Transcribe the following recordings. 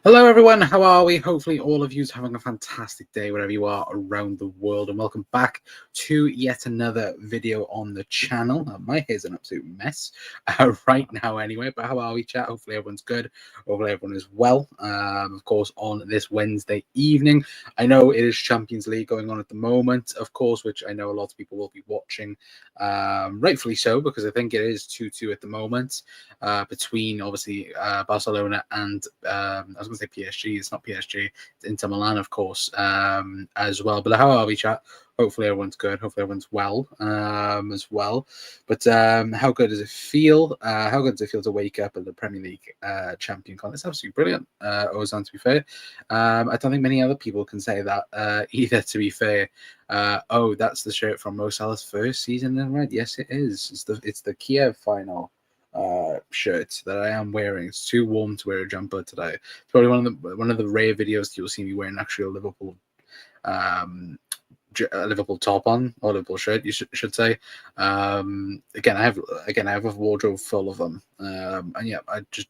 Hello, everyone. How are we? Hopefully, all of you are having a fantastic day wherever you are around the world. And welcome back to yet another video on the channel. My hair's an absolute mess right now, anyway. But how are we, chat? Hopefully, everyone's good. Hopefully, everyone is well. Of course, on this Wednesday evening, I know it is Champions League going on at the moment, of course, which I know a lot of people will be watching, rightfully so, because I think it is 2-2 at the moment between obviously Barcelona and I was going to say PSG. It's not PSG. It's Inter Milan, of course, as well. But how are we, chat? Hopefully everyone's good. Hopefully everyone's well as well. But how good does it feel? How good does it feel to wake up at the Premier League champion con? It's absolutely brilliant, Ozan, to be fair. I don't think many other people can say that either, to be fair. Oh, that's the shirt from Mo Salah's first season in red. Yes, it is. It's the Kiev final shirt that I am wearing. It's too warm to wear a jumper today. It's probably one of the rare videos you'll see me wearing actually a Liverpool top on, or Liverpool shirt, you should say. Again, I have a wardrobe full of them, and yeah, I just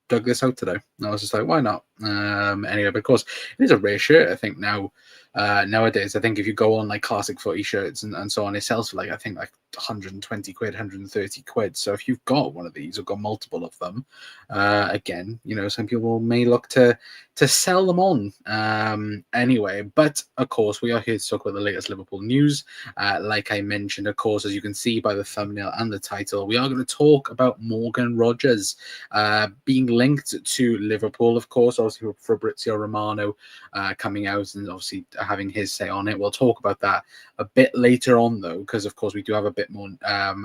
dug this out today. And I was just like, why not? Anyway, because it is a rare shirt, I think now. Nowadays, I think if you go on like classic footy shirts and so on, it sells for like 120 quid, 130 quid. So if you've got one of these or got multiple of them, again, some people may look to sell them on. Anyway, but of course, we are here to talk about the latest Liverpool news. Like I mentioned, of course, as you can see by the thumbnail and the title, we are going to talk about Morgan Rogers being linked to Liverpool, of course, obviously Fabrizio Romano coming out and obviously having his say on it. We'll talk about that a bit later on, though, because of course we do have a bit more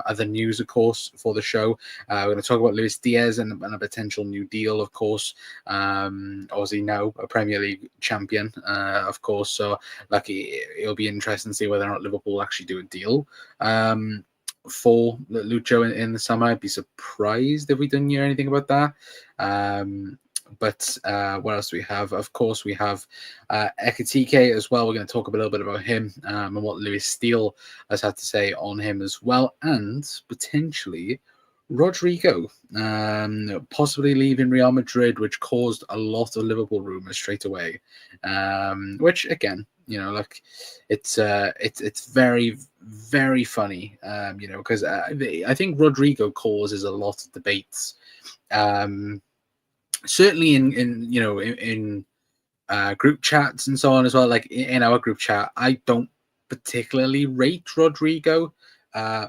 other news, of course, for the show. We're going to talk about Luis Diaz and a potential new deal, of course. Obviously now a Premier League champion, of course. So it'll be interesting to see whether or not Liverpool actually do a deal for Lucho in the summer. I'd be surprised if we didn't hear anything about that. But what else do we have? Of course, we have Ekitike as well. We're going to talk a little bit about him and what Lewis Steele has had to say on him as well. And potentially Rodrygo possibly leaving Real Madrid, which caused a lot of Liverpool rumours straight away. Which, again, it's very, very funny, because I think Rodrygo causes a lot of debates. Certainly in group chats and so on as well. Like in our group chat, I don't particularly rate Rodrygo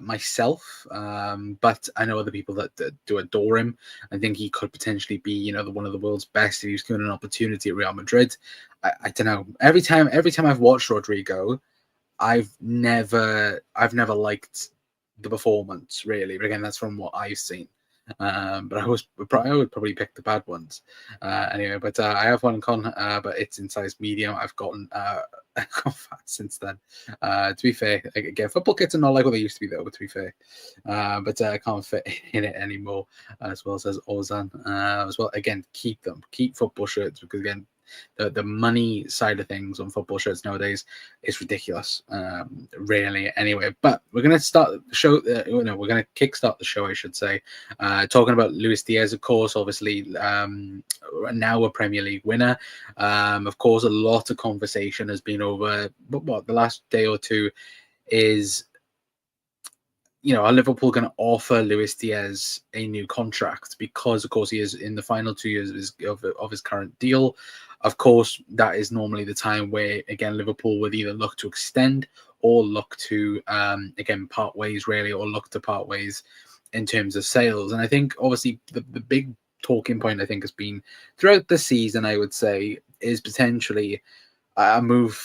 myself, but I know other people that do adore him. I think he could potentially be one of the world's best if he was given an opportunity at Real Madrid. I don't know. Every time I've watched Rodrygo, I've never liked the performance, really. But again, that's from what I've seen. But I would probably pick the bad ones anyway. But I have one con, but it's in size medium. I've gotten fat since then. To be fair, again, football kits are not like what they used to be, though. But to be fair, but I can't fit in it anymore. As well, says Ozan. As well, again, keep football shirts, because again, the money side of things on football shirts nowadays is ridiculous, really. Anyway, but we're going to start the show. We're going to kickstart the show, I should say, talking about Luis Diaz, of course. Obviously, now a Premier League winner. Of course, a lot of conversation has been over what the last day or two is. Are Liverpool going to offer Luis Diaz a new contract? Because, of course, he is in the final 2 years of his current deal. Of course, that is normally the time where, again, Liverpool would either look to extend or look to, again, part ways, really, or look to part ways in terms of sales. And I think, obviously, the big talking point, I think, has been throughout the season, I would say, is potentially a move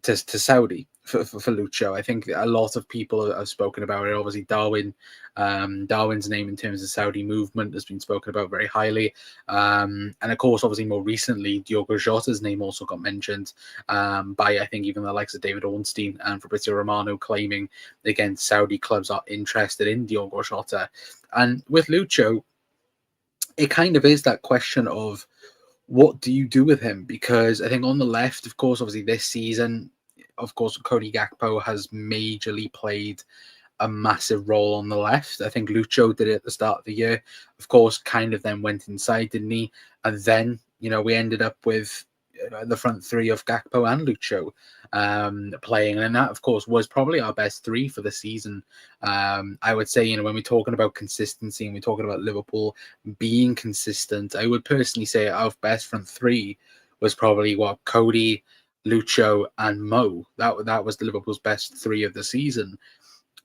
to Saudi for Lucho. I think a lot of people have spoken about it. Obviously, Darwin's name in terms of Saudi movement has been spoken about very highly. And of course, obviously, more recently, Diogo Jota's name also got mentioned by, I think, even the likes of David Ornstein and Fabrizio Romano, claiming, again, Saudi clubs are interested in Diogo Jota. And with Lucho, it kind of is that question of, what do you do with him? Because I think on the left, of course, obviously this season, of course, Cody Gakpo has majorly played a massive role on the left. I think Lucho did it at the start of the year. Of course, kind of then went inside, didn't he? And then, we ended up with the front three of Gakpo and Lucho playing, and that, of course, was probably our best three for the season. I would say, when we're talking about consistency and we're talking about Liverpool being consistent, I would personally say our best front three was probably Cody, Lucho, and Mo. That was the Liverpool's best three of the season.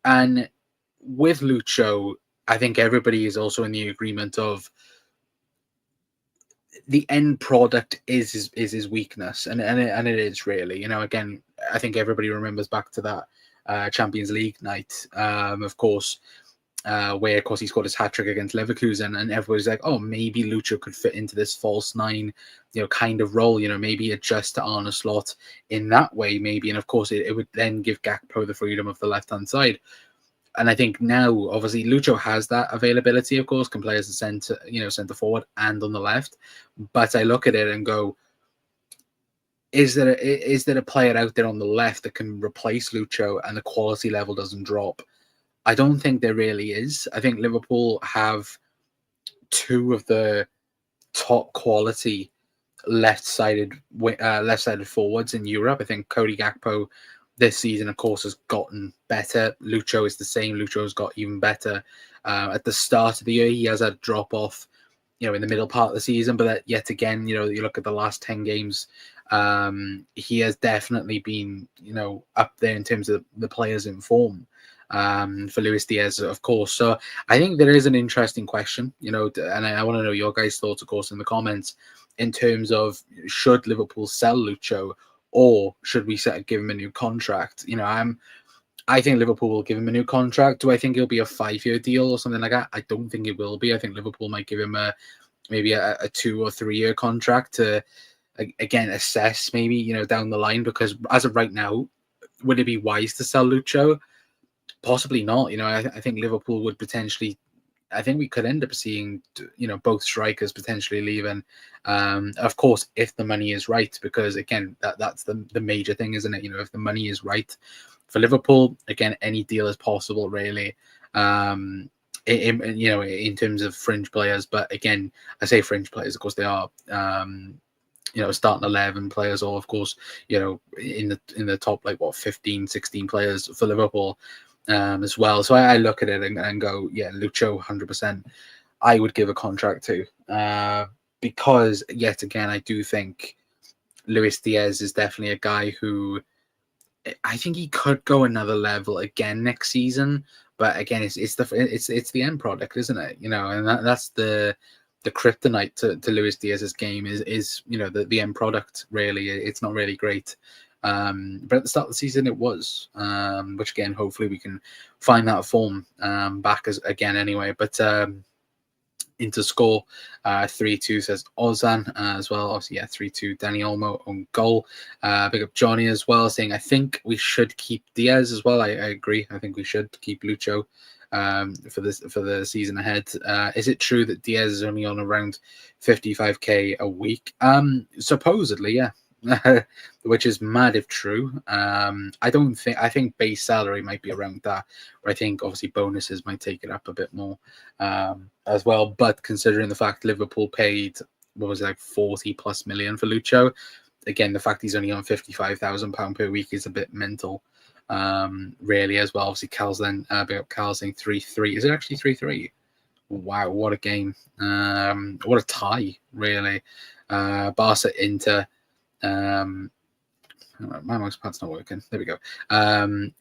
And with Lucho, I think everybody is also in the agreement of the end product is his weakness, and it is really. Again, I think everybody remembers back to that Champions League night, of course, where of course he scored his hat trick against Leverkusen, and everybody's like, oh, maybe Lucho could fit into this false nine, kind of role, maybe adjust to Arne Slot in that way, maybe, and of course it would then give Gakpo the freedom of the left hand side. And I think now, obviously, Lucho has that availability, of course, can play as a centre forward and on the left. But I look at it and go, is there a player out there on the left that can replace Lucho and the quality level doesn't drop? I don't think there really is. I think Liverpool have two of the top quality left-sided forwards in Europe. I think Cody Gakpo this season, of course, has gotten better. Lucho is the same. Lucho's got even better. At the start of the year, he has had a drop off, in the middle part of the season. But yet again, you look at the last 10 games, he has definitely been, up there in terms of the players in form for Luis Diaz, of course. So I think there is an interesting question, and I want to know your guys' thoughts, of course, in the comments in terms of should Liverpool sell Lucho or should we give him a new contract? I think Liverpool will give him a new contract. Do I think it'll be a 5-year deal or something like that? I don't think it will be. I think Liverpool might give him maybe a 2 or 3 year contract to again assess maybe down the line, because as of right now, would it be wise to sell Lucho? Possibly not. I think Liverpool would potentially. I think we could end up seeing, both strikers potentially leaving. Of course, if the money is right, because again, that's the major thing, isn't it? If the money is right for Liverpool, again, any deal is possible, really. In terms of fringe players, but again, I say fringe players, of course, they are. Starting 11 players, or of course, in the top 15, 16 players for Liverpool. As well. So I look at it and go, yeah, Lucho, 100%. I would give a contract to, because yet again, I do think Luis Diaz is definitely a guy who I think he could go another level again next season. But again, it's the end product, isn't it? And that's the kryptonite to Luis Diaz's game is the end product. Really, it's not really great. But at the start of the season, it was, which again, hopefully we can find that form back again anyway. But into score, 3-2 says Ozan as well. Obviously, 3-2 Danny Olmo on goal. Big up Johnny as well, saying I think we should keep Diaz as well. I agree. I think we should keep Lucho for the season ahead. Is it true that Diaz is only on around 55k a week? Supposedly, yeah. Which is mad if true. I think base salary might be around that, but I think obviously bonuses might take it up a bit more as well. But considering the fact Liverpool paid 40+ million for Lucho, again, the fact he's only on £55,000 per week is a bit mental, really, as well. Obviously, Cal's then big up Cal saying 3-3. Is it actually 3-3? Wow, what a game! What a tie, really. Barca Inter. My mouse pad's not working. There we go.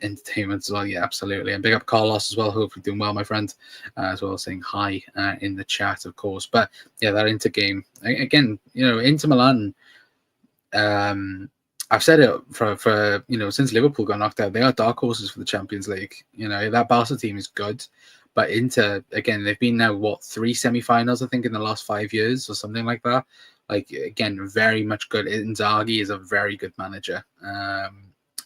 Entertainment as well. Yeah, absolutely. And big up Carlos as well. Hopefully doing well, my friend. As well, saying hi in the chat, of course. But yeah, that Inter game again. Inter Milan. I've said it for since Liverpool got knocked out, they are dark horses for the Champions League. That Barca team is good, but Inter again, they've been now 3 semi-finals, I think, in the last 5 years or something like that. Again, very much good. Inzaghi is a very good manager.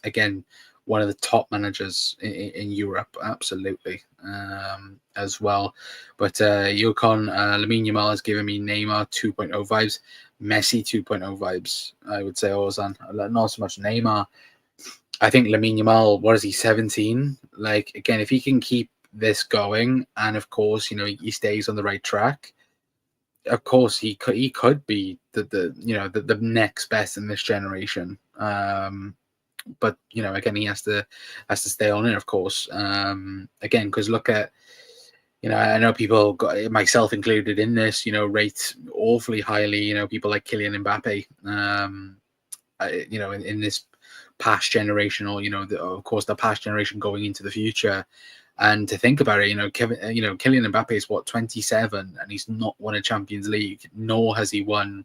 Again, one of the top managers in Europe, absolutely, as well. But Yukon Lamine Yamal has given me Neymar 2.0 vibes, Messi 2.0 vibes, I would say, Ozan. Not so much Neymar. I think Lamine Yamal, what is he, 17? Again, if he can keep this going, and of course, he stays on the right track, of course he could be the next best in this generation. But again, he has to stay on it, of course. Again, because look at, I know people, myself included in this, rate awfully highly, people like Kylian Mbappe, in this past generation, or of course the past generation going into the future. And to think about it, Kylian Mbappe is what, 27, and he's not won a Champions League, nor has he won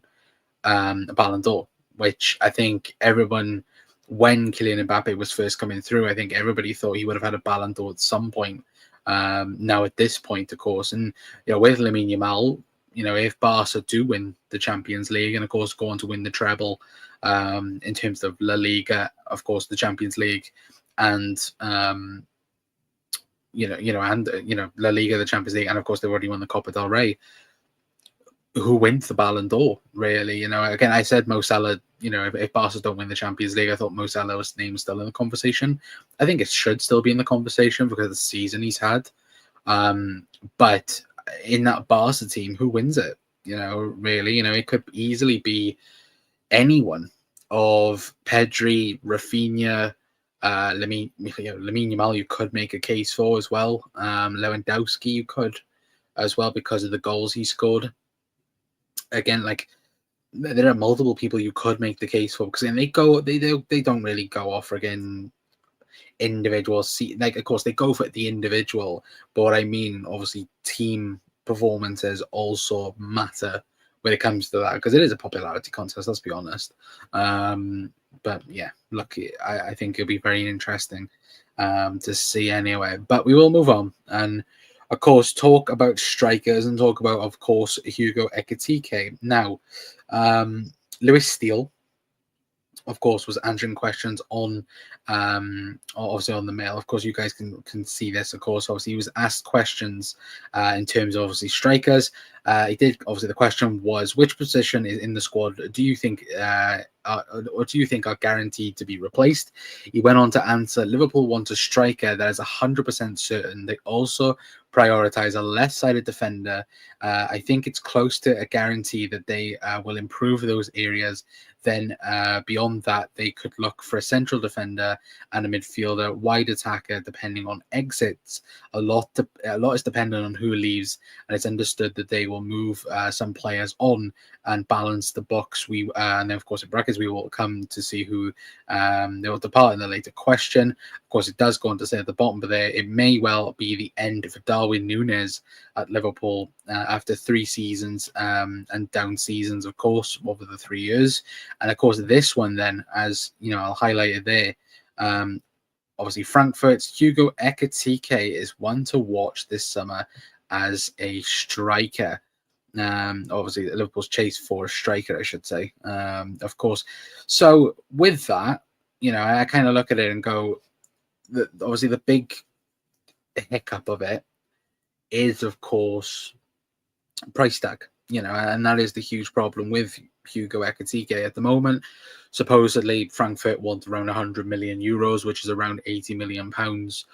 a Balon d'Or, which I think everyone, when Kylian Mbappe was first coming through, I think everybody thought he would have had a Balon d'Or at some point. Now at this point, of course, and with Lamine Yamal, if Barca do win the Champions League and of course go on to win the treble, in terms of La Liga, of course, the Champions League, and La Liga, the Champions League, and of course they've already won the Copa del Rey. Who wins the Ballon d'Or, really? Again, I said Mo Salah, if Barca don't win the Champions League, I thought Mo Salah's name is still in the conversation. I think it should still be in the conversation because of the season he's had. But in that Barca team, who wins it? Really, it could easily be anyone of Pedri, Rafinha, Lamine Yamal, you could make a case for as well. Lewandowski, you could as well because of the goals he scored. Again, like, there are multiple people you could make the case for, because they don't really go off again individual like, of course they go for the individual, but what I mean, obviously team performances also matter when it comes to that, because it is a popularity contest, let's be honest. But yeah, look, I think it'll be very interesting to see anyway. But we will move on and of course talk about strikers and talk about, of course, Hugo Ekitike. Now, Lewis Steele, of course, was answering questions on obviously on the mail. Of course, you guys can see this. Of course, obviously he was asked questions in terms of obviously strikers. He did, obviously the question was, which position is in the squad do you think or do you think are guaranteed to be replaced? He went on to answer, Liverpool want a striker that is 100% certain. They also prioritize a left-sided defender. I think it's close to a guarantee that they will improve those areas. Then beyond that, they could look for a central defender and a midfielder, wide attacker, depending on exits. A lot is dependent on who leaves, and it's understood that they will move some players on and balance the books. And then, of course, in brackets, we will come to see who they will depart in the later question. Of course, it does go on to say at the bottom, but there it may well be the end for Darwin Núñez at Liverpool after 3 seasons and down seasons, of course, over the 3 years. And of course, this one then, as I'll highlight it there. Obviously, Frankfurt's Hugo Ekitike is one to watch this summer as a striker. Obviously, Liverpool's chase for a striker, I should say. Of course. So with that, I kind of look at it and go, obviously the big hiccup of it is, of course, price tag. And that is the huge problem with Hugo Ekitike at the moment. Supposedly, Frankfurt want around 100 million euros, which is around 80 million pounds.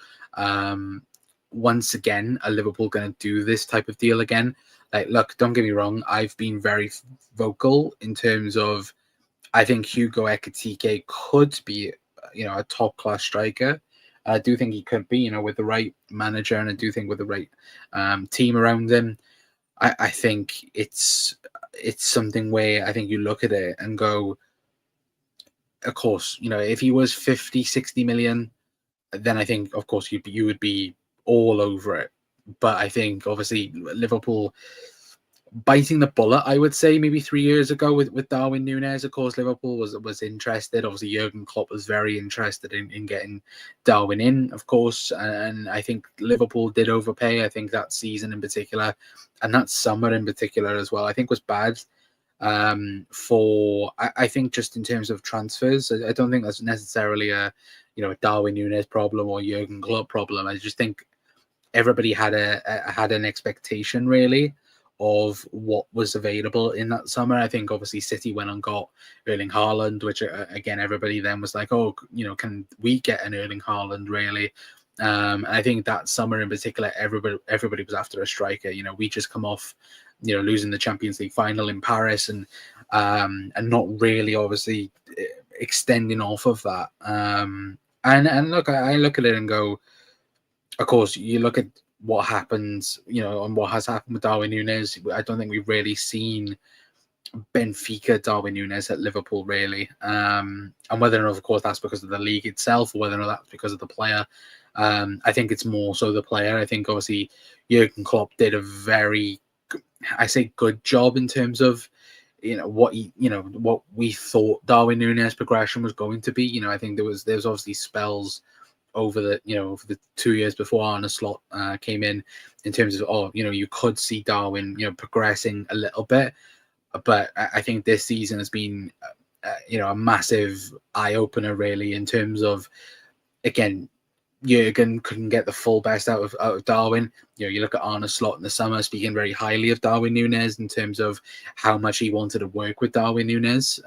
Once again, are Liverpool going to do this type of deal again? Like, look, don't get me wrong. I've been very vocal in terms of, I think Hugo Ekitike could be, a top class striker. I do think he could be, with the right manager, and I do think with the right team around him. I think it's something where I think you look at it and go, of course, if he was 50, 60 million, then I think, of course, you would be all over it. But I think, obviously, Liverpool biting the bullet, I would say, maybe 3 years ago with Darwin Núñez. Of course, Liverpool was interested. Obviously, Jurgen Klopp was very interested in getting Darwin in, of course. And I think Liverpool did overpay. I think that season in particular, and that summer in particular as well, I think was bad. I think just in terms of transfers, I don't think that's necessarily a Darwin Núñez problem or Jurgen Klopp problem. I just think everybody had an expectation really of what was available in that summer. I think obviously City went and got Erling Haaland, which again everybody then was like, oh, can we get an Erling Haaland really? I think that summer in particular, everybody was after a striker. We just come off losing the Champions League final in Paris and not really obviously extending off of that. And look, I look at it and go, of course, you look at what happens, and what has happened with Darwin Núñez. I don't think we've really seen Benfica Darwin Núñez at Liverpool, really. And whether or not, of course, that's because of the league itself, or whether or not that's because of the player. I think it's more so the player. I think, obviously, Jurgen Klopp did a very, I say, good job in terms of, what we thought Darwin Núñez progression was going to be. I think there was obviously spells over the 2 years before Arne Slot came in terms of, you could see Darwin, progressing a little bit. But I think this season has been, a massive eye-opener, really, in terms of, again, Jurgen couldn't get the full best out of Darwin. You look at Arne Slot in the summer speaking very highly of Darwin Núñez in terms of how much he wanted to work with Darwin Núñez.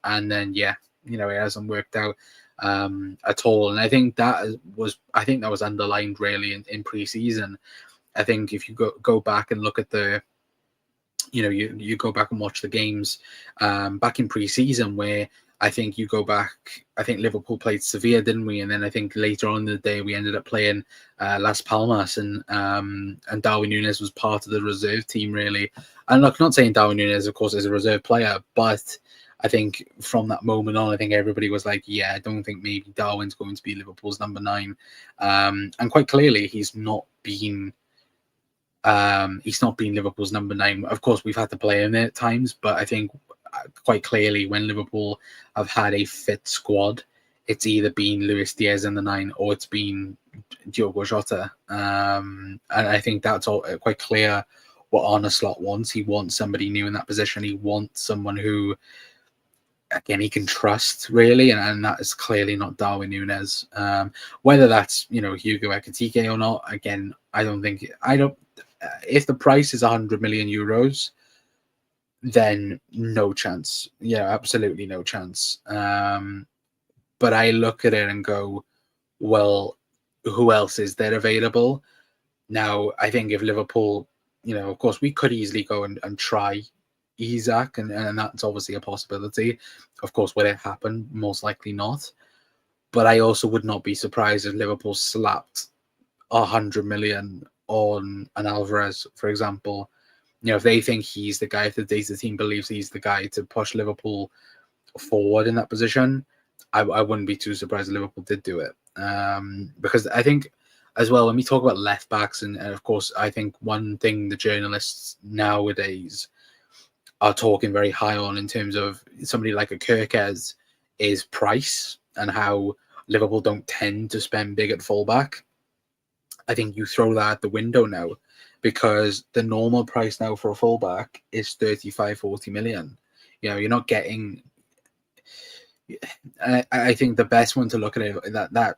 And then, it hasn't worked out at all. And I think that was underlined really in pre-season. I think if you go back and look at the, you go back and watch the games back in pre-season, where I think you go back, I think Liverpool played Sevilla, didn't we? And then I think later on in the day we ended up playing Las Palmas, and Darwin Núñez was part of the reserve team, really. And look, not saying Darwin Núñez, of course, is a reserve player, but I think from that moment on, I think everybody was like, yeah, I don't think maybe Darwin's going to be Liverpool's number 9. And quite clearly, he's not been Liverpool's number 9. Of course, we've had to play him at times, but I think quite clearly when Liverpool have had a fit squad, it's either been Luis Diaz in the 9 or it's been Diogo Jota. And I think that's all quite clear what Arne Slot wants. He wants somebody new in that position. He wants someone who, again, he can trust, really, and that is clearly not Darwin Núñez. Whether that's, Hugo Ekitike or not, again, if the price is 100 million euros, then no chance. Yeah, absolutely no chance. But I look at it and go, well, who else is there available? Now, I think if Liverpool, of course, we could easily go and try Isak, and that's obviously a possibility. Of course, will it happen? Most likely not. But I also would not be surprised if Liverpool slapped 100 million on an Alvarez, for example. If they think he's the guy, if the team believes he's the guy to push Liverpool forward in that position, I wouldn't be too surprised if Liverpool did do it. Because I think, as well, when we talk about left backs, and of course, I think one thing the journalists nowadays are talking very high on in terms of somebody like a Kirkez is price, and how Liverpool don't tend to spend big at fullback. I think you throw that out the window now, because the normal price now for a fullback is 35-40 million. You're not getting. I think the best one to look at it, that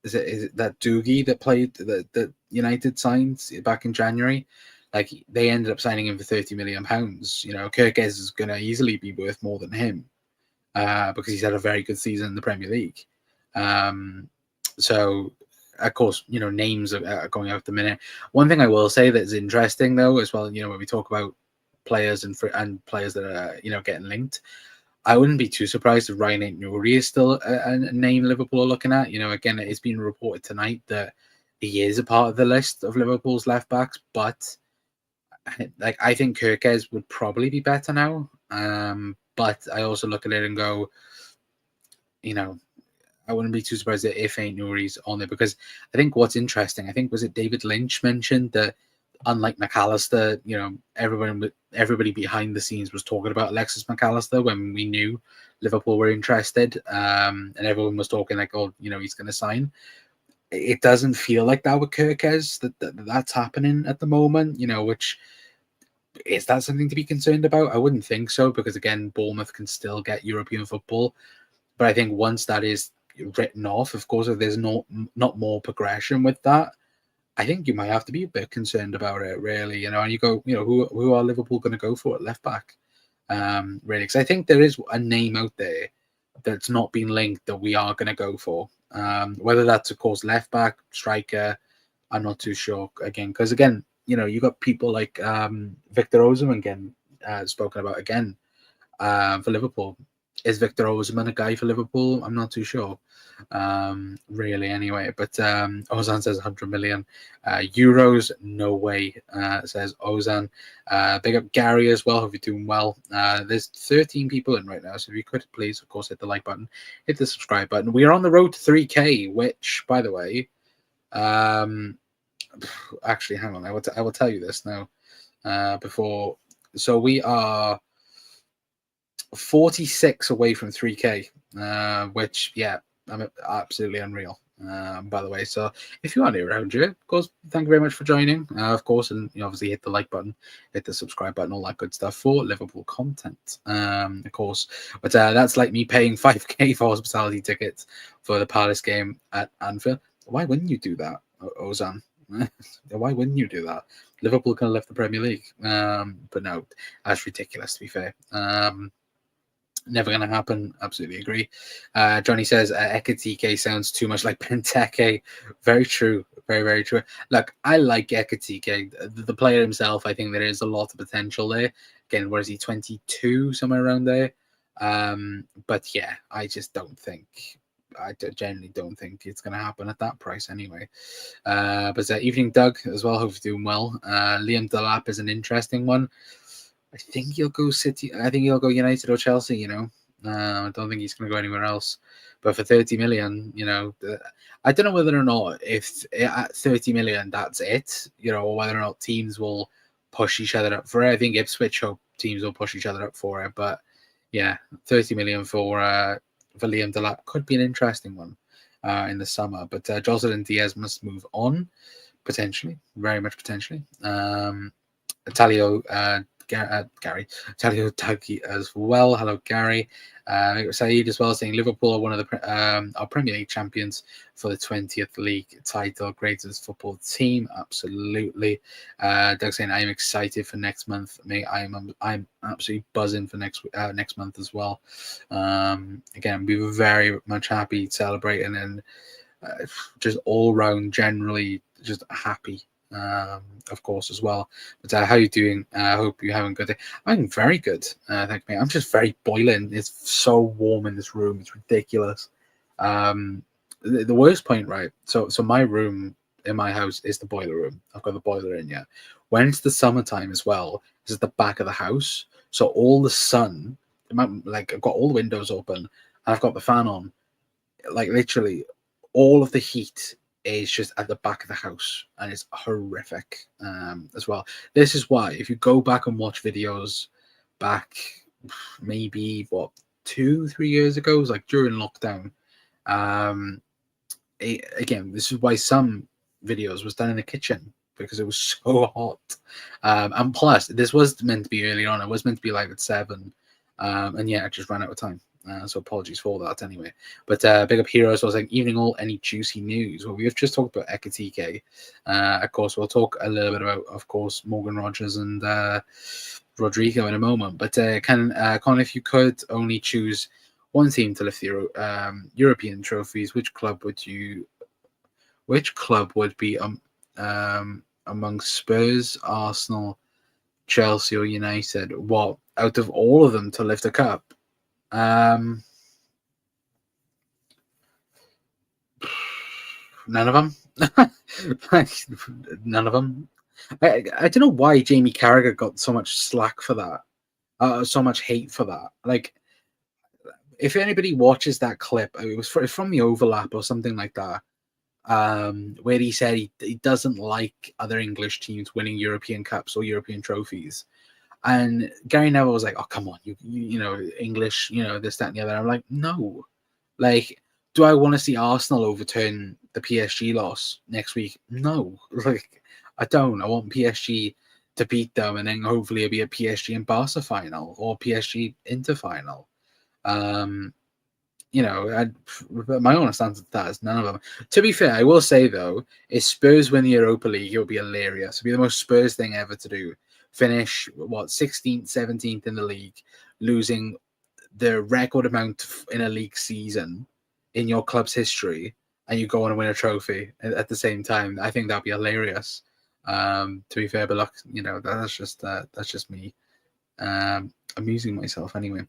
is it that Doogie that played that United signed back in January. Like, they ended up signing him for £30 million. Kirkez is going to easily be worth more than him because he's had a very good season in the Premier League. So, of course, names are going out at the minute. One thing I will say that's interesting, though, as well, when we talk about players and players that are, getting linked, I wouldn't be too surprised if Ryan Aït-Nouri is still a name Liverpool are looking at. Again, it's been reported tonight that he is a part of the list of Liverpool's left backs, but I think Kirkez would probably be better now. But I also look at it and go, I wouldn't be too surprised if Aït-Nouri's on there, because I think what's interesting, I think, was it David Lynch mentioned that, unlike McAllister, everybody behind the scenes was talking about Alexis McAllister when we knew Liverpool were interested, and everyone was talking like, oh, he's going to sign. It doesn't feel like that with Kirkez, that's happening at the moment, which, is that something to be concerned about? I wouldn't think so, because, again, Bournemouth can still get European football. But I think once that is written off, of course, if there's not more progression with that, I think you might have to be a bit concerned about it, really. And you go, who are Liverpool going to go for at left back? Really, because I think there is a name out there that's not been linked that we are going to go for. Whether that's, of course, left back, striker, I'm not too sure. Again, because you got people like Victor Osimhen again, spoken about again for Liverpool. Is Victor Osimhen a guy for Liverpool? I'm not too sure, really. Anyway, but Ozan says 100 million euros. No way, says Ozan. Big up Gary as well. Hope you're doing well. There's 13 people in right now, so if you could please, of course, hit the like button, hit the subscribe button. We are on the road to 3K, which, by the way, actually, hang on. I will tell you this now. Before, so we are 46 away from 3K, which, yeah, I'm absolutely unreal, by the way. So if you are new around here, of course, thank you very much for joining, of course, and you obviously hit the like button, hit the subscribe button, all that good stuff for Liverpool content, of course. But that's like me paying 5K for hospitality tickets for the Palace game at Anfield. Why wouldn't you do that, Ozan? Why wouldn't you do that? Liverpool can lift the Premier League, but no, that's ridiculous, to be fair. Never going to happen. Absolutely agree. Johnny says Ekatike sounds too much like Benteke. Very true. Very, very true. Look, I like Ekatike. The player himself, I think there is a lot of potential there. Again, where is he? 22, somewhere around there. But yeah, I just don't think. I generally don't think it's going to happen at that price anyway. But evening, Doug, as well. Hope you're doing well. Liam Delap is an interesting one. I think he'll go City. I think he'll go United or Chelsea. I don't think he's going to go anywhere else. But for 30 million, I don't know whether or not if at 30 million that's it. Or whether or not teams will push each other up for it. I think Ipswich hope teams will push each other up for it. But yeah, 30 million for Liam Delap could be an interesting one in the summer. But Joseph and Diaz must move on potentially, very much potentially. Italio. Gary, Talio Taggi as well. Hello, Gary. Saeed as well saying Liverpool are one of the our Premier League champions for the 20th league title. Greatest football team, absolutely. Doug saying I am excited for next month. I'm absolutely buzzing for next month as well. Again, we were very much happy celebrating and just all round generally just happy. Of course, as well. But how are you doing? I hope you're having a good day. I'm very good. Thank you. I'm just very boiling. It's so warm in this room. It's ridiculous. The worst point, right? So my room in my house is the boiler room. I've got the boiler in yet. When it's the summertime as well, it's at the back of the house. So all the sun, like I've got all the windows open and I've got the fan on. Like literally all of the heat is just at the back of the house and it's horrific as well. This is why if you go back and watch videos back maybe 2-3 years ago, it was like during lockdown, again, this is why some videos was done in the kitchen because it was so hot, and plus this was meant to be early on. It was meant to be like at 7, and yeah, I just ran out of time. So apologies for that anyway. But big up Heroes. I was like, evening all, any juicy news? Well, we have just talked about Ekatike. Of course, we'll talk a little bit about, of course, Morgan Rogers and Rodrygo in a moment. But Colin, if you could only choose one team to lift the European trophies, which club would be among Spurs, Arsenal, Chelsea, or United? What out of all of them to lift a cup? None of them. None of them. I don't know why Jamie Carragher got so much slack for that, so much hate for that. Like, if anybody watches that clip, it was from the overlap or something like that, where he said he doesn't like other English teams winning European Cups or European trophies. And Gary Neville was like, "Oh, come on, you know, English, this, that, and the other." I'm like, no. Like, do I want to see Arsenal overturn the PSG loss next week? No. Like, I don't. I want PSG to beat them, and then hopefully it'll be a PSG and Barca final or PSG Inter final. My honest answer to that is none of them. To be fair, I will say though, if Spurs win the Europa League, it'll be hilarious. It'll be the most Spurs thing ever to do. Finish 16th, 17th in the league, losing the record amount in a league season in your club's history, and you go on and win a trophy at the same time. I think that'd be hilarious. To be fair, but look, that's just me amusing myself anyway.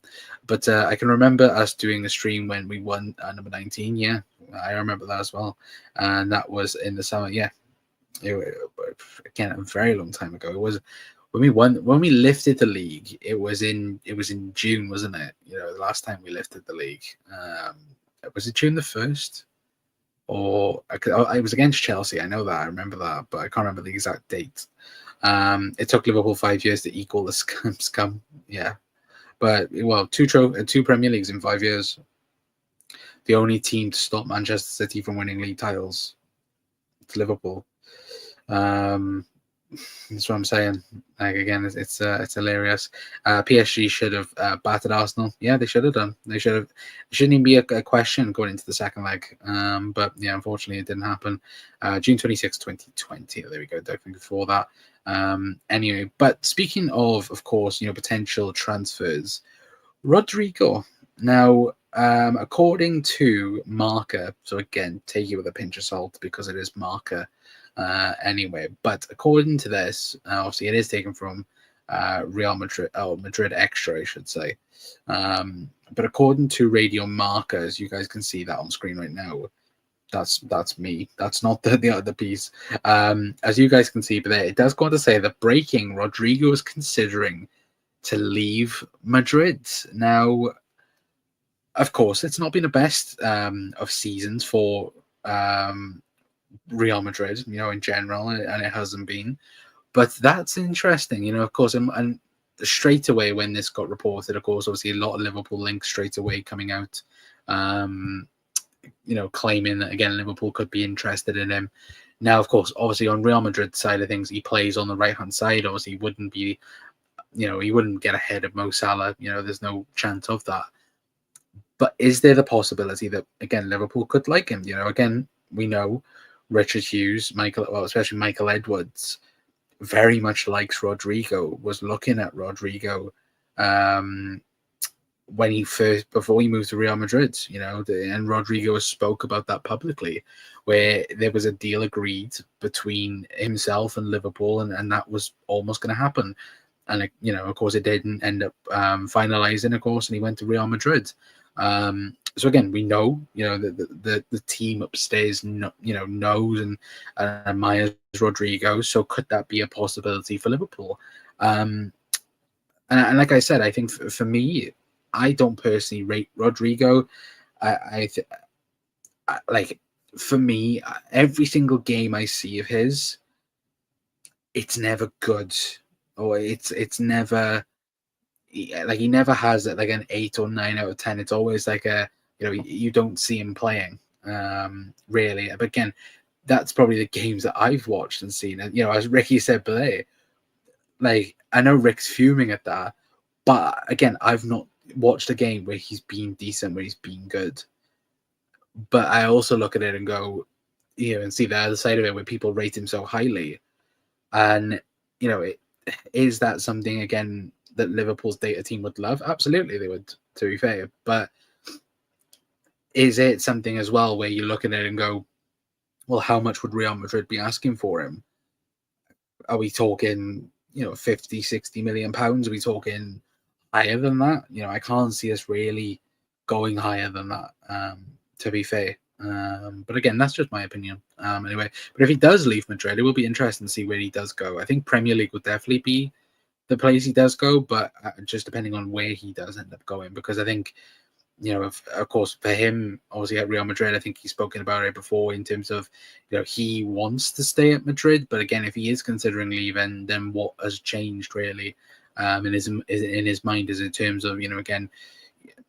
But I can remember us doing a stream when we won number 19. Yeah, I remember that as well, and that was in the summer. Yeah, again a very long time ago. It was when we lifted the league. It was in June, wasn't it? The last time we lifted the league. Was it June the 1st? Or it was against Chelsea. I know that. I remember that, but I can't remember the exact date. It took Liverpool 5 years to equal the scum. Yeah, but well, two Premier Leagues in 5 years. The only team to stop Manchester City from winning league titles. It's Liverpool. That's what I'm saying. Like again, it's hilarious. PSG should have battered Arsenal. Yeah, they should have done. They should have. It shouldn't even be a question going into the second leg. But yeah, unfortunately, it didn't happen. June 26, 2020. There we go. Definitely before that. Anyway, but speaking of course, potential transfers, Rodrygo. Now, according to Marca, so again, take it with a pinch of salt because it is Marca. Anyway, but according to this, obviously it is taken from Real Madrid, Madrid Extra, I should say. But according to Radio Marca, as you guys can see that on screen right now, that's me. That's not the other piece. As you guys can see, but there it does go on to say that breaking Rodrygo is considering to leave Madrid. Now, of course, it's not been the best of seasons for Real Madrid, in general, and it hasn't been. But that's interesting, of course, and straight away when this got reported, of course, obviously a lot of Liverpool links straight away coming out, claiming that again Liverpool could be interested in him. Now, of course, obviously on Real Madrid side of things, he plays on the right hand side. Obviously, he wouldn't be, he wouldn't get ahead of Mo Salah. There's no chance of that. But is there the possibility that again Liverpool could like him? Again, we know Richard Hughes, especially Michael Edwards, very much likes Rodrygo. Was looking at Rodrygo before he moved to Real Madrid. And Rodrygo spoke about that publicly, where there was a deal agreed between himself and Liverpool, and that was almost going to happen. And of course, it didn't end up finalizing, of course, and he went to Real Madrid. So again, we know, the team upstairs, knows and admires Rodrygo. So could that be a possibility for Liverpool? And like I said, I think for me, I don't personally rate Rodrygo. For me, every single game I see of his, it's never good, or it's never. He never has like an 8 or 9 out of 10. It's always like you don't see him playing really. But again, that's probably the games that I've watched and seen. And as Ricky said today, like I know Rick's fuming at that, but again, I've not watched a game where he's been decent, where he's been good. But I also look at it and go, and see the other side of it where people rate him so highly, and is that something again that Liverpool's data team would love? Absolutely, they would, to be fair. But is it something as well where you look at it and go, well, how much would Real Madrid be asking for him? Are we talking, 50, 60 million pounds? Are we talking higher than that? I can't see us really going higher than that, to be fair. But again, that's just my opinion. Anyway, but if he does leave Madrid, it will be interesting to see where he does go. I think Premier League would definitely be the place he does go, but just depending on where he does end up going, because I think, of course, for him, obviously at Real Madrid, I think he's spoken about it before in terms of, he wants to stay at Madrid, but again, if he is considering leaving, then what has changed really in his mind is in terms of, again,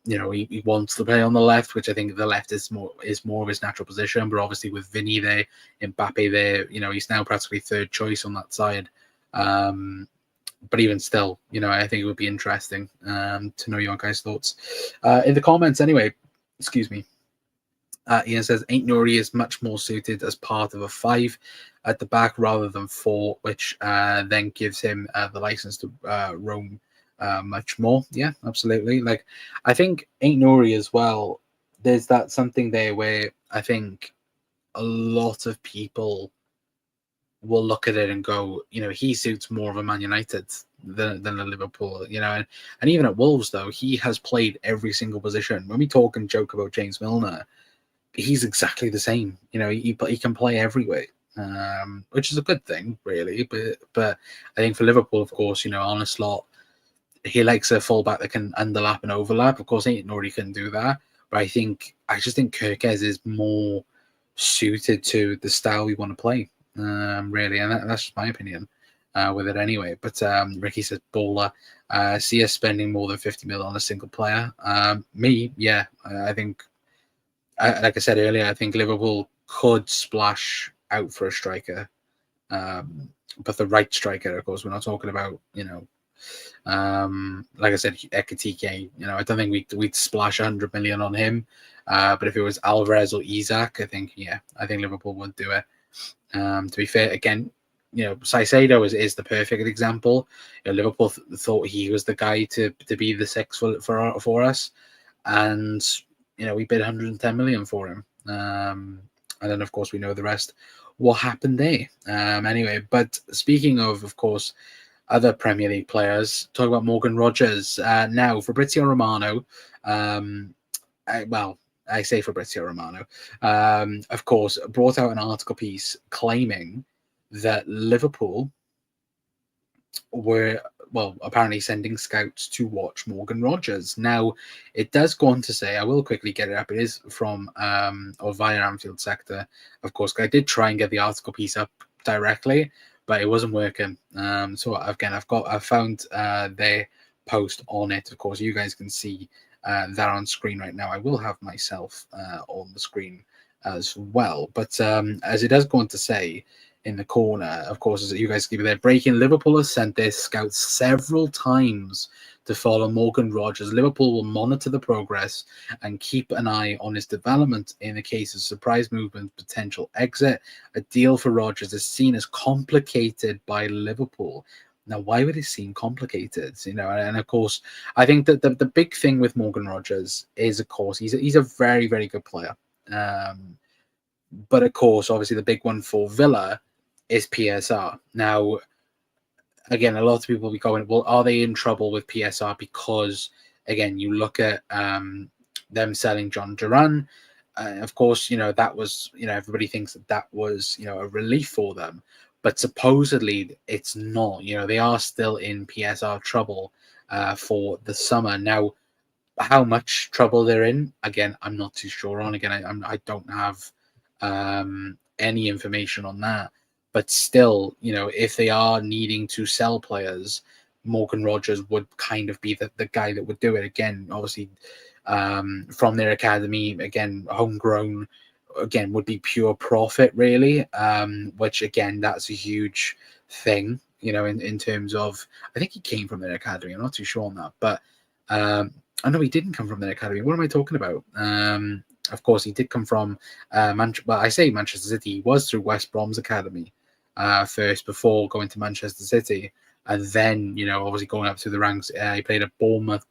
he wants to play on the left, which I think the left is more of his natural position, but obviously with Vinny there, Mbappe there, he's now practically third choice on that side. But even still, I think it would be interesting to know your guys' thoughts in the comments. Anyway, excuse me. Ian says, Aït-Nouri is much more suited as part of a 5 at the back rather than 4, which then gives him the license to roam much more. Yeah, absolutely. Like, I think Aït-Nouri as well, there's that something there where I think a lot of people will look at it and go, he suits more of a Man United than a Liverpool, and even at Wolves though, he has played every single position. When we talk and joke about James Milner, he's exactly the same. He can play everywhere, which is a good thing, really. But I think for Liverpool, of course, on a slot, he likes a fullback that can underlap and overlap. Of course, nobody can do that. But I just think Kirkez is more suited to the style we want to play, really, and that's just my opinion with it anyway. But Ricky says baller. See us spending more than 50 mil on a single player. Me, yeah, I think. Like I said earlier, I think Liverpool could splash out for a striker, but the right striker, of course. We're not talking about like I said, Ekitike. I don't think we'd splash 100 million on him. But if it was Alvarez or Isak, I think Liverpool would do it. To be fair, again, Caicedo is the perfect example. Liverpool thought he was the guy to be the sixth for us, and we bid 110 million for him. And then of course we know the rest. What happened there? Anyway, but speaking of course, other Premier League players, talk about Morgan Rogers. Now, Fabrizio Romano, I say Fabrizio Romano, of course, brought out an article piece claiming that Liverpool were, apparently sending scouts to watch Morgan Rogers. Now, it does go on to say, I will quickly get it up. It is from, or via Anfield Sector. Of course, I did try and get the article piece up directly, but it wasn't working. So again, I found their post on it. Of course, you guys can see that on screen right now. I will have myself on the screen as well. But as it does go on to say in the corner, of course, as you guys give there, breaking, Liverpool has sent their scouts several times to follow Morgan Rogers. Liverpool will monitor the progress and keep an eye on his development in the case of surprise movement, potential exit. A deal for Rogers is seen as complicated by Liverpool. Now, why would it seem complicated? And of course, I think that the big thing with Morgan Rogers is, of course, he's a very, very good player. But of course, obviously, the big one for Villa is PSR. Now, again, a lot of people will be going, well, are they in trouble with PSR? Because, again, you look at them selling John Duran. Of course, that was, everybody thinks that was, a relief for them. But supposedly it's not. They are still in PSR trouble for the summer. Now, how much trouble they're in, again, I'm not too sure on. Again, I don't have any information on that. But still, if they are needing to sell players, Morgan Rogers would kind of be the guy that would do it. Again, obviously, from their academy, again, homegrown, again, would be pure profit, really, which, again, that's a huge thing, in terms of, I think he came from their academy. I'm not too sure on that. But I know he didn't come from their academy. What am I talking about? Of course, he did come from I say Manchester City. He was through West Brom's academy first before going to Manchester City. And then, obviously going up through the ranks, he played at Bournemouth,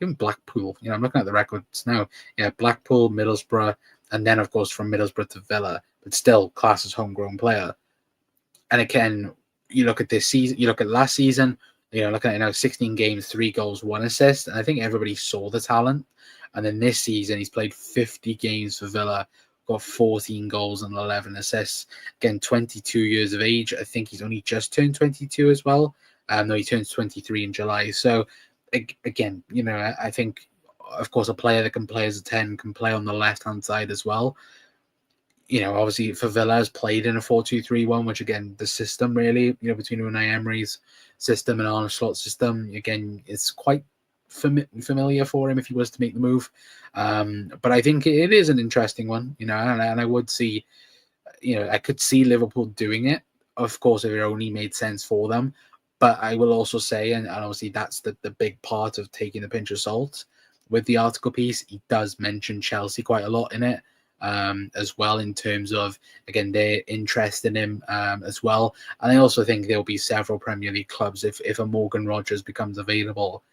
even Blackpool. I'm looking at the records now. Yeah, Blackpool, Middlesbrough, and then, of course, from Middlesbrough to Villa, but still classed as homegrown player. And again, you look at this season, you look at last season, looking at 16 games, 3 goals, 1 assist. And I think everybody saw the talent. And then this season, he's played 50 games for Villa, got 14 goals and 11 assists. Again, 22 years of age. I think he's only just turned 22 as well. No, he turns 23 in July. So, again, I think, of course, a player that can play as a 10 can play on the left-hand side as well. Obviously, for Villa has played in a 4-2-3-1, which, again, the system really, between Unai Emery's system and Arne Slot's system, again, it's quite familiar for him if he was to make the move. But I think it is an interesting one, and I would see, I could see Liverpool doing it, of course, if it only made sense for them. But I will also say, and obviously that's the big part of taking a pinch of salt with the article piece, he does mention Chelsea quite a lot in it. As well, in terms of, again, their interest in him as well. And I also think there'll be several Premier League clubs if a Morgan Rogers becomes available.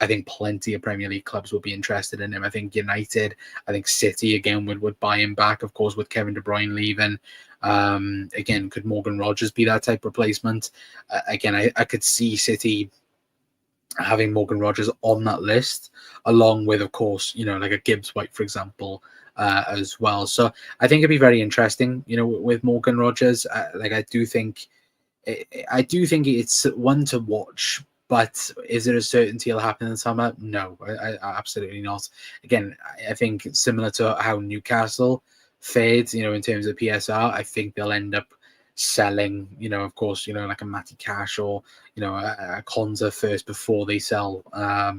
I think plenty of Premier League clubs will be interested in him. I think United, I think City again would buy him back, of course, with Kevin De Bruyne leaving. Again, could Morgan Rogers be that type of replacement? Again, I could see City having Morgan Rogers on that list, along with, of course, like a Gibbs White, for example, as well. So I think it'd be very interesting, with Morgan Rogers. Like I do think it's one to watch, but is there a certainty it'll happen in the summer? No, absolutely not. Again, I think similar to how Newcastle fared, in terms of PSR, I think they'll end up selling, of course, like a Matty Cash or, a Konza first before they sell, a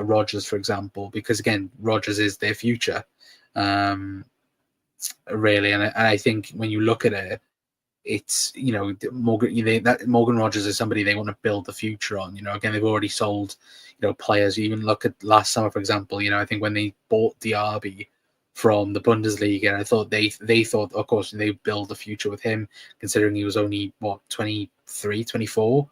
Rogers, for example, because again, Rogers is their future, really. And I think when you look at it, it's Morgan Rogers is somebody they want to build the future on. Again, they've already sold players. You even look at last summer, for example. I think when they bought Diaz from the Bundesliga, I thought they thought, of course, they build the future with him, considering he was only 23, 24.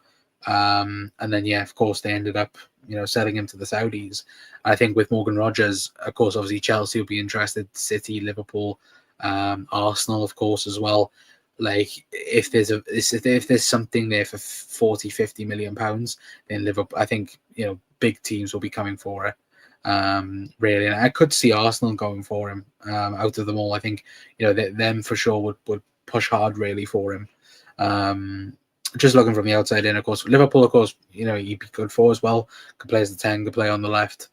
And then of course they ended up selling him to the Saudis. I think with Morgan Rogers, of course, obviously Chelsea will be interested, City, Liverpool, Arsenal, of course, as well. Like if there's something there for 40-50 million pounds, then Liverpool, I think big teams will be coming for it, really. And I could see Arsenal going for him, out of them all. I think them for sure would push hard really for him. Just looking from the outside in, of course, Liverpool, of course, he'd be good for as well. Could play as the 10, could play on the left,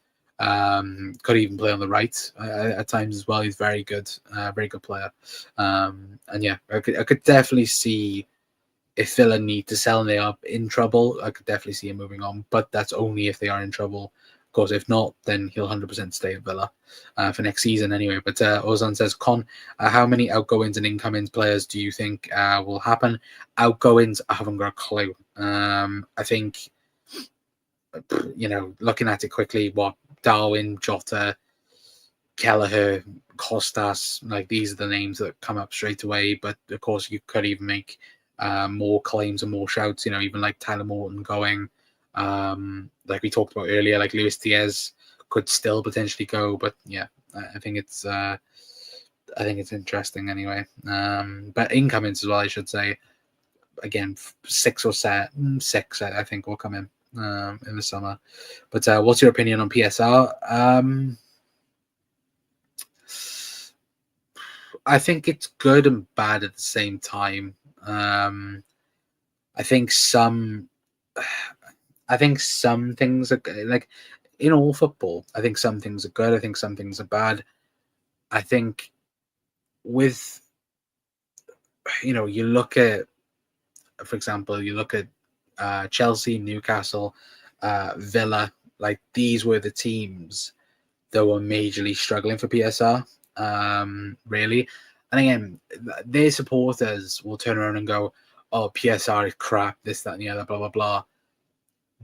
could even play on the right at times as well. He's very good player. And I could definitely see if Villa need to sell and they are in trouble, I could definitely see him moving on. But that's only if they are in trouble. Of course, if not, then he'll 100% stay at Villa for next season anyway. But Ozan says, Con, how many outgoings and incomings players do you think will happen? Outgoings, I haven't got a clue. I think, looking at it quickly, Darwin, Jota, Kelleher, Costas, like these are the names that come up straight away. But of course, you could even make more claims and more shouts, even like Tyler Morton going. Like we talked about earlier, like Luis Diaz could still potentially go, but I think it's interesting anyway. But incomings as well, I should say. Again, 6 or 7, 6, I think will come in the summer. But what's your opinion on PSR? I think it's good and bad at the same time. I think some things are like in all football. I think some things are good. I think some things are bad. I think with you look at, for example, Chelsea, Newcastle, Villa. Like these were the teams that were majorly struggling for PSR. Really. And again, their supporters will turn around and go, "Oh, PSR is crap, this, that, and the other, blah, blah, blah."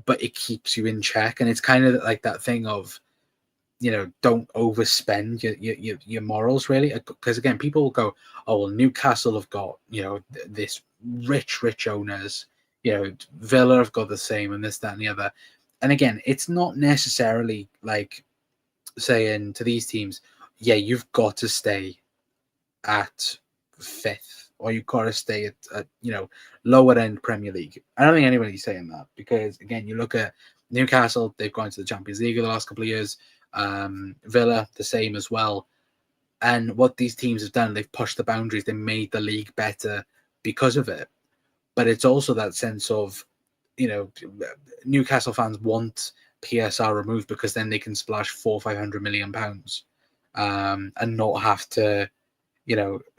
But it keeps you in check. And it's kind of like that thing of, don't overspend your morals, really. Because again, people will go, "Oh, well, Newcastle have got, this rich owners, Villa have got the same, and this, that, and the other." And again, it's not necessarily like saying to these teams, "Yeah, you've got to stay at 5th, or you've got to stay at lower end Premier League." I don't think anybody's saying that, because again, you look at Newcastle, they've gone to the Champions League in the last couple of years. Villa, the same as well. And what these teams have done, they've pushed the boundaries, they made the league better because of it. But it's also that sense of, Newcastle fans want PSR removed because then they can splash 400-500 million pounds, and not have to,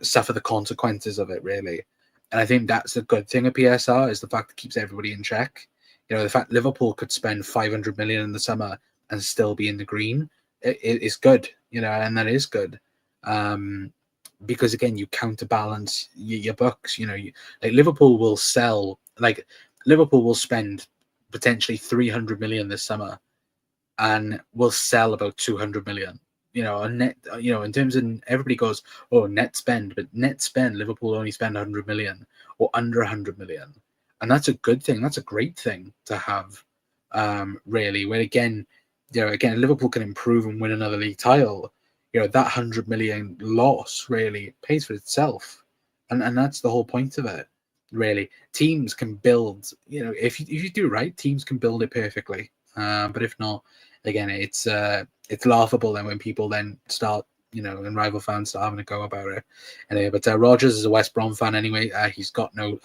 suffer the consequences of it, really. And I think that's the good thing of PSR, is the fact it keeps everybody in check. The fact Liverpool could spend 500 million in the summer and still be in the green, it's good, and that is good. Because again, you counterbalance your books. Like Liverpool will spend potentially 300 million this summer, and will sell about 200 million. A net, in terms of, everybody goes, "Oh, net spend," but net spend, Liverpool only spend 100 million or under 100 million, and that's a good thing. That's a great thing to have, really. Where again, Liverpool can improve and win another league title. That 100 million loss really pays for itself. and that's the whole point of it. Really, teams can build. If you do right, teams can build it perfectly. But if not, again, it's laughable then when people then start, and rival fans start having a go about it. Anyway, but Rogers is a West Brom fan anyway. He's got no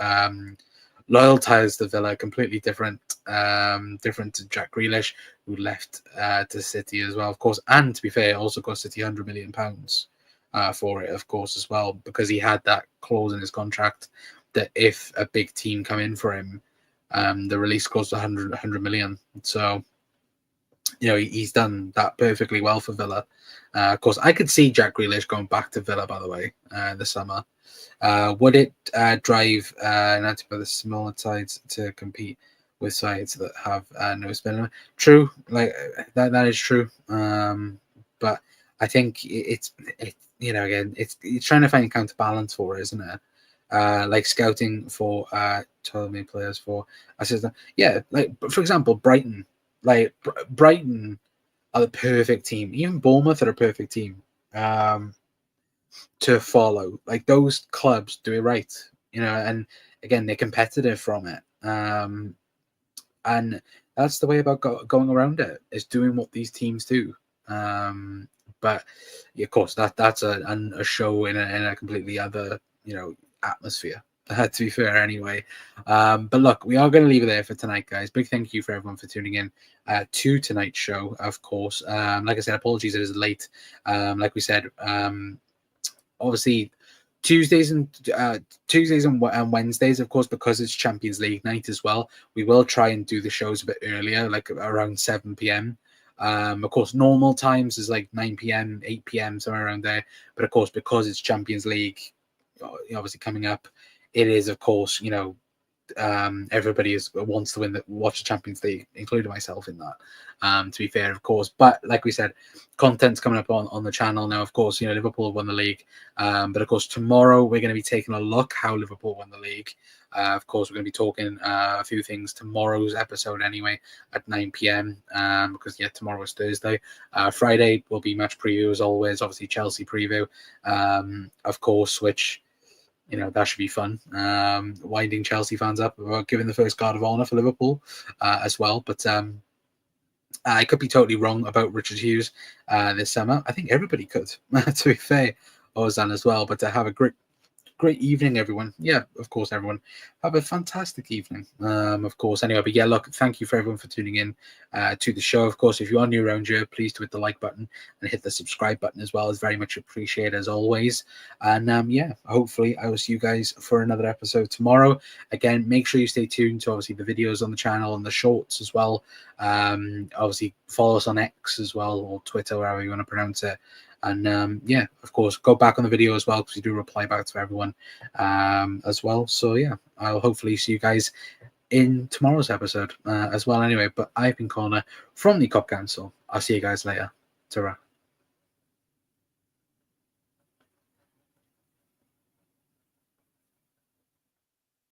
loyal ties to Villa, completely different to Jack Grealish, who left to City as well, of course. And to be fair, also cost City £100 million for it, of course, as well, because he had that clause in his contract that if a big team come in for him, the release clause was 100 million. So, he's done that perfectly well for Villa. Of course, I could see Jack Grealish going back to Villa, by the way, this summer. Would it drive United by the smaller sides to compete with sides that have no spin? True, like that is true. But I think it's again, it's trying to find a counterbalance for it, isn't it? Like scouting for 12 main players for assistant. Yeah, like for example, Brighton. Like Brighton are the perfect team. Even Bournemouth are a perfect team to follow. Like those clubs do it right, and again they're competitive from it. And that's the way about going around it, is doing what these teams do. But of course that's a show in a completely other atmosphere. To be fair, anyway. But look, we are going to leave it there for tonight, guys. Big thank you for everyone for tuning in to tonight's show, of course. Like I said, apologies it is late. Like we said, obviously Tuesdays and Wednesdays, of course, because it's Champions League night as well. We will try and do the shows a bit earlier, like around 7 p.m. Of course, normal times is like 9 p.m., 8 p.m., somewhere around there. But of course, because it's Champions League, obviously coming up, it is, of course, everybody wants to watch the Champions League, including myself in that. To be fair, of course, but like we said, content's coming up on the channel now. Of course, Liverpool have won the league, but of course tomorrow we're going to be taking a look how Liverpool won the league. Of course, we're going to be talking a few things tomorrow's episode anyway at 9 p.m. Because tomorrow is Thursday. Friday will be match preview as always. Obviously Chelsea preview, of course, which that should be fun. Winding Chelsea fans up about giving the first guard of honour for Liverpool as well. But I could be totally wrong about Richard Hughes this summer. I think everybody could, to be fair, Ozan as well. But to have a great evening, everyone. Yeah, of course, everyone. Have a fantastic evening, of course. Anyway, but look, thank you for everyone for tuning in to the show. Of course, if you are new around here, please do hit the like button and hit the subscribe button as well. It's very much appreciated as always. And hopefully I will see you guys for another episode tomorrow. Again, make sure you stay tuned to obviously the videos on the channel and the shorts as well. Obviously follow us on X as well, or Twitter, wherever you want to pronounce it. And of course, go back on the video as well, because we do reply back to everyone as well. So I'll hopefully see you guys in tomorrow's episode as well anyway. But I've been Connor from the Cop Council. I'll see you guys later. Ta-ra.